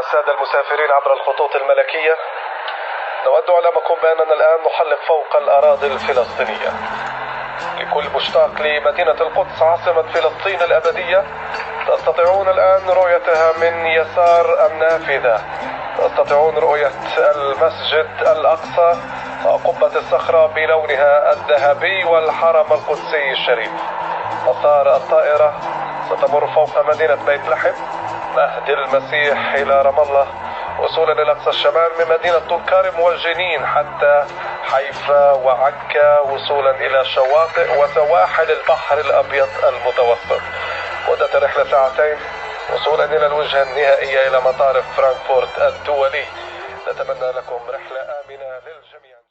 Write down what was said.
السادة المسافرين عبر الخطوط الملكية، نود علامكم بأننا الآن نحلق فوق الأراضي الفلسطينية. لكل مشتاق لمدينة القدس عاصمة فلسطين الأبدية، تستطيعون الآن رؤيتها من يسار النافذة. تستطيعون رؤية المسجد الأقصى وقبة الصخرة بلونها الذهبي والحرم القدسي الشريف. مسار الطائرة ستمر فوق مدينة بيت لحم، مهد المسيح إلى رام الله، وصولا إلى أقصى الشمال من مدينة طول كارم والجنين حتى حيفا وعكا، وصولا إلى شواطئ وسواحل البحر الأبيض المتوسط. مدة الرحلة ساعتين، وصولا إلى الوجهة النهائية إلى مطار فرانكفورت الدولي. نتمنى لكم رحلة آمنة للجميع.